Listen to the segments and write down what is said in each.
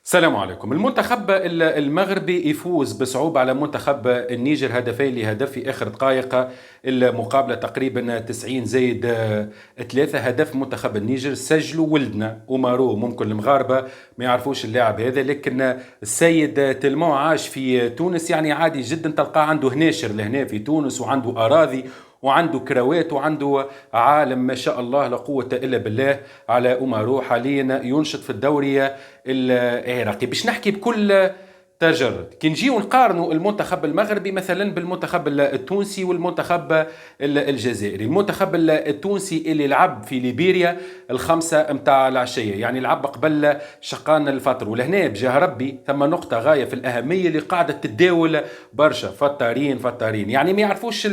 السلام عليكم. المنتخب المغربي يفوز بصعوبة على منتخب النيجر هدفين لهدف في آخر دقائق المقابلة تقريبا 90 زايد 3. هدف منتخب النيجر سجلوا ولدنا أومارو. ممكن المغاربة ما يعرفوش اللاعب هذا، لكن السيد تلمو عاش في تونس، يعني عادي جدا تلقاه عنده هناشر لهنا في تونس، وعنده أراضي وعنده كروات وعنده عالم ما شاء الله لا قوة إلا بالله على أومارو. حاليا ينشط في الدوري العراقي. باش نحكي بكل تجرد كي نجيو نقارنوا المنتخب المغربي مثلا بالمنتخب التونسي والمنتخب الجزائري. المنتخب التونسي اللي لعب في ليبيريا الخمسة متاع العشية، يعني لعب قبل شقان الفطر، ولهنا بجاه ربي ثم نقطة غاية في الأهمية اللي قاعدة تتداول برشا فطارين يعني ما يعرفوش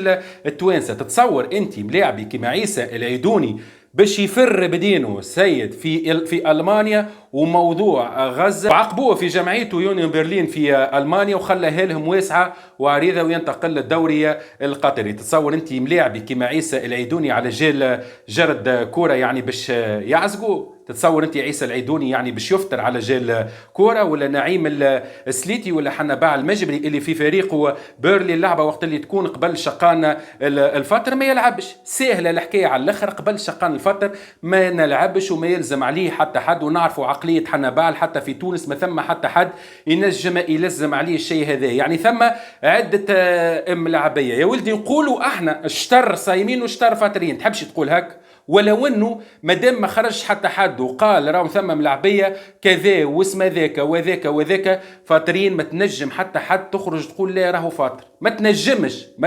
التوانسة. تتصور انت ملاعبي كما عيسى العيدوني باش يفر بدينه السيد في المانيا، وموضوع غزه وعاقبوه في جمعيته يونيون برلين في المانيا وخلاها لهم واسعه وعريضه وينتقل للدوري القطري. تتصور انت ملاعبي كما عيسى العيدوني على جال جرد كوره يعني باش يعزقوا؟ تتصور انت عيسى العيدوني يعني باش يفطر على جال كوره؟ ولا نعيم السليتي ولا حنباع المجبري اللي في فريقه بيرلي اللعبه وقت اللي تكون قبل شقان الفتره ما يلعبش؟ سهله الحكايه على الاخر، قبل شقان الفتر ما نلعبش وما يلزم عليه حتى حد، ونعرفوا عقليه حنبال حتى في تونس ما ثم حتى حد ينجم يلزم عليه الشيء هذا. يعني ثم عده ملاعبيه يا ولدي نقولوا احنا اشتر صايمين واشتر فاطرين، تحبش تقول هك؟ ولو انه مادام ما خرجش حتى حد وقال راهم ثم ملاعبيه كذا واسم ذاك وذاك وذاك فاطرين، ما تنجم حتى حد تخرج تقول لا راهو فاطر. ما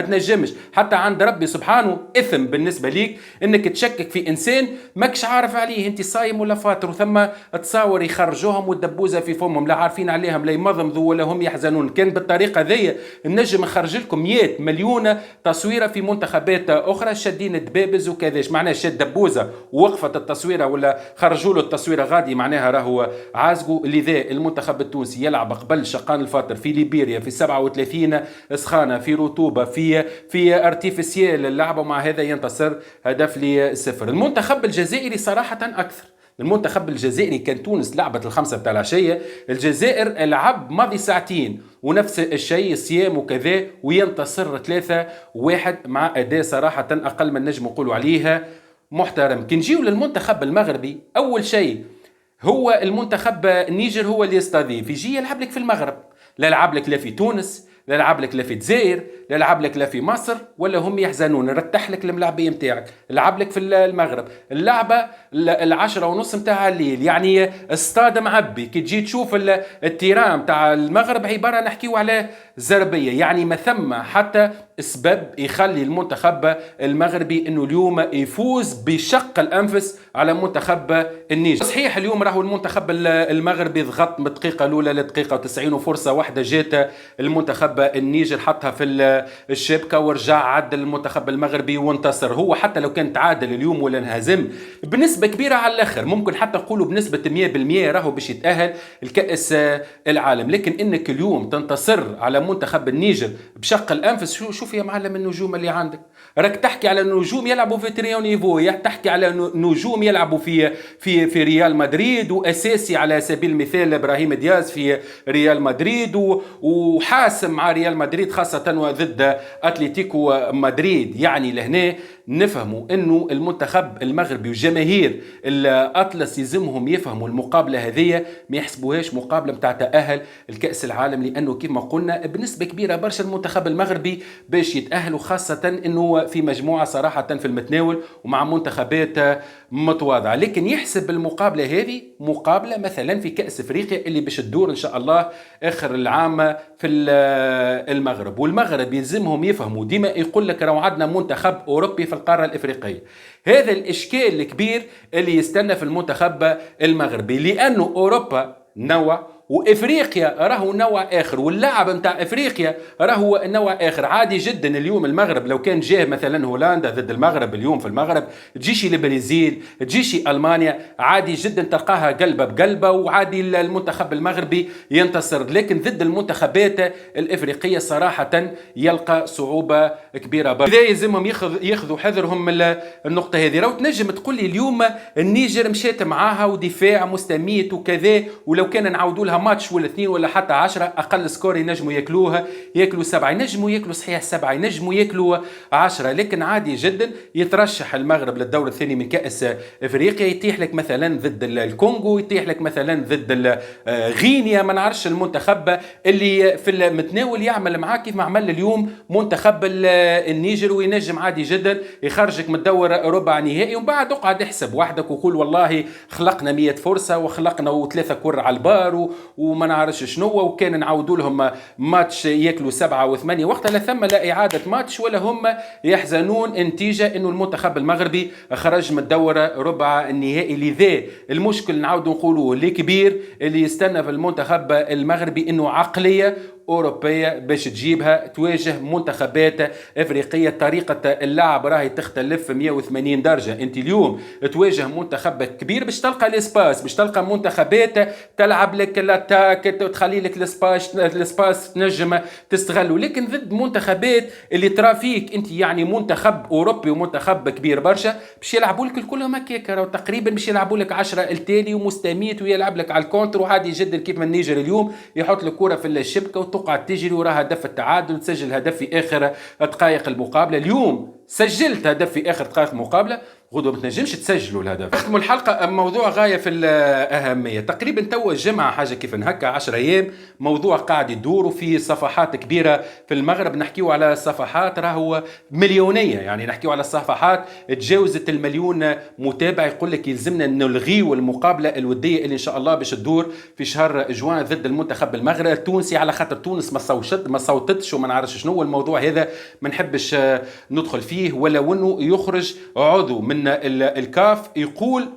تنجمش حتى عند ربي سبحانه اثم بالنسبه ليك انك تشكك في انسان ماكش عارف عليه انت صايم ولا فاطر، وثم تصاور يخرجوهم والدبوزه في فمهم لا عارفين عليهم لا يمضمضوا ولا هم يحزنون. كان بالطريقه ذي نجم نخرج لكم 100 مليون تصويره في منتخبات اخرى شادين الدبابز وكذاش معناه شاد دبوزه ووقفت التصويره ولا خرجوا له التصويره غادي معناها راهو عازقوا. لذا المنتخب التونسي يلعب قبل شقان الفطر في ليبيريا في 37 سخانه في رطوبه في ارتيفيسيال اللعبه، ومع هذا ينتصر هدف لصفر. المنتخب الجزائري صراحه اكثر. المنتخب الجزائري كان تونس لعبت الخمسة بتاع العشية، الجزائر لعب ماضي ساعتين ونفس الشيء صيام وكذا وينتصر 3-1 مع أداء صراحة أقل من نجم نقولوا عليها محترم. كنجيو للمنتخب المغربي أول شيء هو المنتخب النيجر هو اللي يستضيف، يجي يلعب لك في المغرب، لا يلعب لك لا في تونس لا يلعب لك لا في الجزائر لا يلعب لك لا في مصر، ولا هم يحزنون نرتح لك الملاعبيه نتاعك لعب لك في المغرب. اللعبه 10:30 نتاع الليل، يعني استاد معبي. كي تجي تشوف التيران تاع المغرب عباره نحكيو على زربيه، يعني ما ثم حتى سبب يخلي المنتخب المغربي انه اليوم يفوز بشق الانفس على منتخب النيجر. صحيح اليوم راهو المنتخب المغربي ضغط من الدقيقه الاولى للدقيقه 90 وفرصه واحده جات المنتخب النيجر حطها في الشبكه ورجع عدل المنتخب المغربي وانتصر. هو حتى لو كان تعادل اليوم ولا انهزم بنسبه كبيره على الاخر، ممكن حتى نقولوا بنسبه 100% راهو باش يتاهل الكاس العالم. لكن انك اليوم تنتصر على منتخب النيجر بشق الانفس، شوف يا معلم النجوم اللي عندك، راك تحكي على نجوم يلعبوا في تريون نيفو، تحكي على نجوم يلعبوا في ريال مدريد، واساسي على سبيل المثال ابراهيم دياز في ريال مدريد، وحاسم مع ريال مدريد خاصه ضد اتلتيكو مدريد. يعني لهنا نفهموا انه المنتخب المغربي وجماهير الاطلس يلزمهم يفهموا المقابله هذه ما يحسبوهاش مقابله نتاع تاهل الكاس العالم، لانه كما قلنا بنسبه كبيره برشا المنتخب المغربي باش يتاهل، وخاصه انه في مجموعه صراحه في المتناول ومع منتخبات متواضعه. لكن يحسب المقابله هذه مقابله مثلا في كاس افريقيا اللي باش تدور ان شاء الله اخر العام في المغرب، والمغرب يلزمهم يفهموا ديما يقول لك راهو عندنا منتخب اوروبي في القاره الافريقيه. هذا الاشكال الكبير اللي يستنى في المنتخب المغربي، لانه اوروبا نوع وافريقيا راهو نوع اخر، واللعب نتاع افريقيا راهو نوع اخر. عادي جدا اليوم المغرب لو كان جاه مثلا هولندا ضد المغرب اليوم في المغرب، تجيش البرازيل تجيش المانيا، عادي جدا تلقاها قلبه بقلبه وعادي المنتخب المغربي ينتصر. لكن ضد المنتخبات الافريقيه صراحه يلقى صعوبه كبيره. لذا يلزمهم ياخذوا حذرهم من النقطه هذه. لو تنجم تقول لي اليوم النيجر مشات معاها ودفاع مستميت وكذا، ولو كان نعاودوا لها فيها ماتش ولا اثنين ولا حتى 10 اقل سكور ينجموا ياكلوها، ياكلوا 7، ينجموا ياكلوا صحيح 7، ينجموا ياكلوا 10، لكن عادي جدا يترشح المغرب للدور الثاني من كأس افريقيا، يطيح لك مثلا ضد الكونغو، يطيح لك مثلا ضد غينيا، ما نعرفش المنتخب اللي في المتناول يعمل معاك كيف ما عمل اليوم منتخب النيجر، وينجم عادي جدا يخرجك من الدور ربع نهائي. ومن بعد اقعد احسب وحدك وقول والله خلقنا 100 فرصه وخلقنا 3 كر على البار وما نعرفش شنو، وكان نعاودوا لهم ماتش ياكلوا 7 و8، وقتها لا ثم لا اعاده ماتش ولا هم يحزنون نتيجه انه المنتخب المغربي خرج من الدور ربع النهائي. لذا المشكل نعاودوا نقولوه اللي كبير اللي يستنى في المنتخب المغربي انه عقليه أوروبية باش تجيبها تواجه منتخبات أفريقية. طريقة اللعب راهي تختلف 180 درجة. أنت اليوم تواجه منتخب كبير باش تلقى الاسباس، باش تلقى منتخبات تلعب لك الاتاك، تخلي لك الاسباس تنجم تستغلوا، لكن ضد منتخبات اللي ترى فيك أنت يعني منتخب أوروبي ومنتخب كبير برشا باش يلعبوا لك كلهم هكاك، تقريبا باش يلعبوا لك 10 التالي ومستميت ويلعب لك على الكونتر، وعادي جدا كيف ما النيجر اليوم يحط لك كرة في الشبكة تقعد تجري وراها هدف التعادل وتسجل هدف في آخر دقائق المقابلة. اليوم سجلت هدف في آخر دقائق المقابلة، غدوة ما تنجمش تسجلوا الهدف. نختموا الحلقة موضوع غاية في الأهمية. تقريبا توا الجمعة حاجة كيف هكا 10 أيام موضوع قاعد يدور في صفحات كبيرة في المغرب، نحكيو على صفحات راهو مليونية، يعني نحكيو على صفحات تجاوزت المليون متابع، يقول لك يلزمنا نلغيو المقابلة الودية اللي إن شاء الله باش تدور في شهر جوان ضد المنتخب المغربي التونسي، على خاطر تونس ما صوتتش وما نعرفش شنو الموضوع هذا، ما نحبش ندخل فيه، ولو انه يخرج عضو من الكاف يقول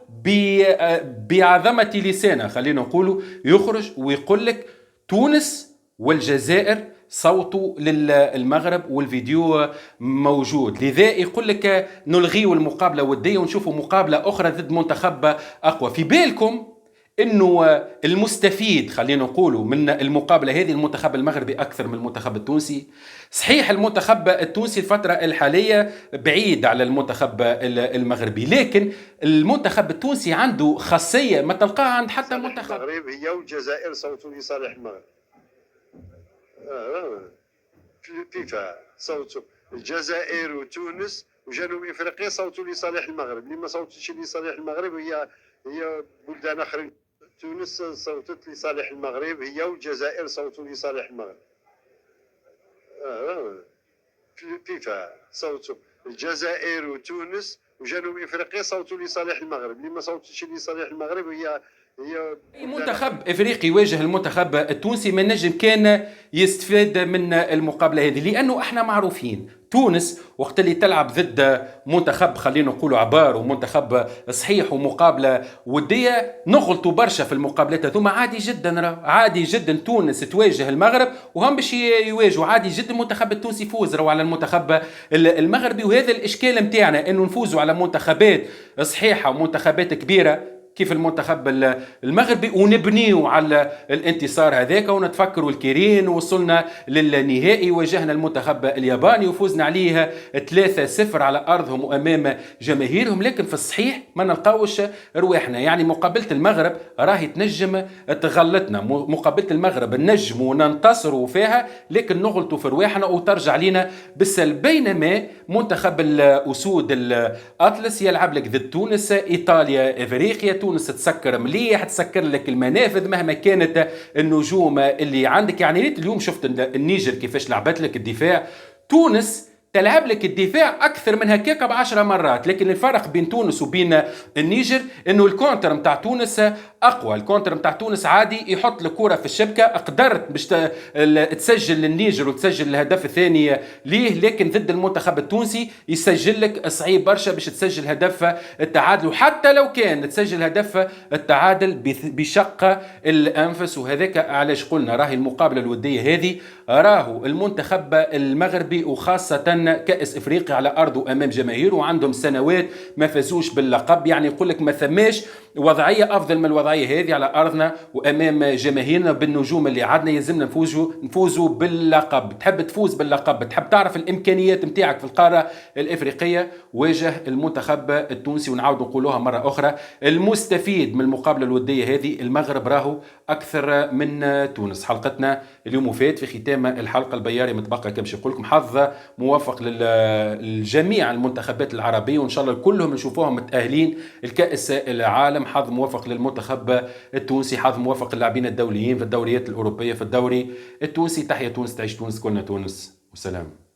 بعظمة لسانه، خلينا نقوله يخرج ويقول لك تونس والجزائر صوتوا للمغرب والفيديو موجود، لذا يقول لك نلغيوا المقابلة ودية ونشوفوا مقابلة أخرى ضد منتخب أقوى. في بالكم انه المستفيد خلينا نقولوا من المقابله هذه المنتخب المغربي اكثر من المنتخب التونسي. صحيح المنتخب التونسي الفتره الحاليه بعيد على المنتخب المغربي، لكن المنتخب التونسي عنده خاصيه ما تلقاها عند حتى منتخب المغرب. هي والجزائر صوتوا لصالح المغرب، فيفا صوتوا، الجزائر وتونس وجنوب افريقيا صوتوا لصالح المغرب. اللي ما صوتش لصالح المغرب هي بلدان اخرين. تونس صوتت لصالح المغرب، هي والجزائر صوتوا لصالح المغرب. فيفا صوتوا، الجزائر وتونس وجنوب افريقيا صوتوا لصالح المغرب. اللي ما صوتش لصالح المغرب هي منتخب افريقي يواجه المنتخب التونسي ما نجم كان يستفاد من المقابله هذه، لانه احنا معروفين تونس وقت اللي تلعب ضد منتخب خلينا نقولوا عبار ومنتخب صحيح ومقابله وديه نغلطوا برشا في المقابلات هذوما، عادي جدا عادي جدا تونس تواجه المغرب وهم باش يواجهوا عادي جدا المنتخب التونسي يفوز على المنتخب المغربي. وهذا الاشكال نتاعنا انه نفوزوا على منتخبات صحيحه ومنتخبات كبيره كيف المنتخب المغربي ونبنيوا على الانتصار هذاك ونتفكروا الكيرين ووصلنا للنهائي، واجهنا المنتخب الياباني وفوزنا عليه 3-0 على أرضهم وأمام جماهيرهم، لكن في الصحيح ما نلقاوش رواحنا. يعني مقابلة المغرب راهي تنجم تغلطنا، مقابلة المغرب ننجم وننتصروا فيها لكن نغلطوا في رواحنا وترجع لنا بالسلب. بينما منتخب الأسود الأطلس يلعب لك ضد تونس، إيطاليا، إفريقيا، تونس تسكر مليح، تسكر لك المنافذ مهما كانت النجوم اللي عندك. يعني اليوم شفت النيجر كيفاش لعبت لك الدفاع، تونس تلعب لك الدفاع اكثر من هكاك ب10 مرات، لكن الفرق بين تونس وبين النيجر انه الكونتر نتاع تونس اقوى. الكونتر نتاع تونس عادي يحط لك كره في الشبكه، قدرت باش تسجل للنيجر وتسجل الهدف الثاني ليه، لكن ضد المنتخب التونسي يسجل لك صعيب برشا باش تسجل هدف التعادل، وحتى لو كان تسجل هدف التعادل بشق الانفس. وهذاك علاش قلنا راهي المقابله الوديه هذه راهو المنتخب المغربي وخاصه كأس افريقيا على ارضه امام جماهيره وعندهم سنوات ما فازوش باللقب، يعني يقول لك ما ثماش وضعيه افضل من الوضعيه القضايا هذه على ارضنا وامام جماهيرنا بالنجوم اللي عندنا. يلزمنا نفوزوا باللقب. تحب تفوز باللقب، تحب تعرف الامكانيات نتاعك في القاره الافريقيه، واجه المنتخب التونسي. ونعاود نقولوها مره اخرى، المستفيد من المقابله الوديه هذه المغرب راهو اكثر من تونس. حلقتنا اليوم وفات في ختام الحلقه. البياري متبقى كمش يقول لكم حظ موفق للجميع المنتخبات العربيه، وان شاء الله كلهم نشوفوهم متاهلين الكاس العالم. حظ موفق للمنتخب التونسي، حظ موفق للاعبين الدوليين في الدوريات الاوروبيه، في الدوري التونسي. تحيا تونس، تعيش تونس، كلنا تونس، والسلام.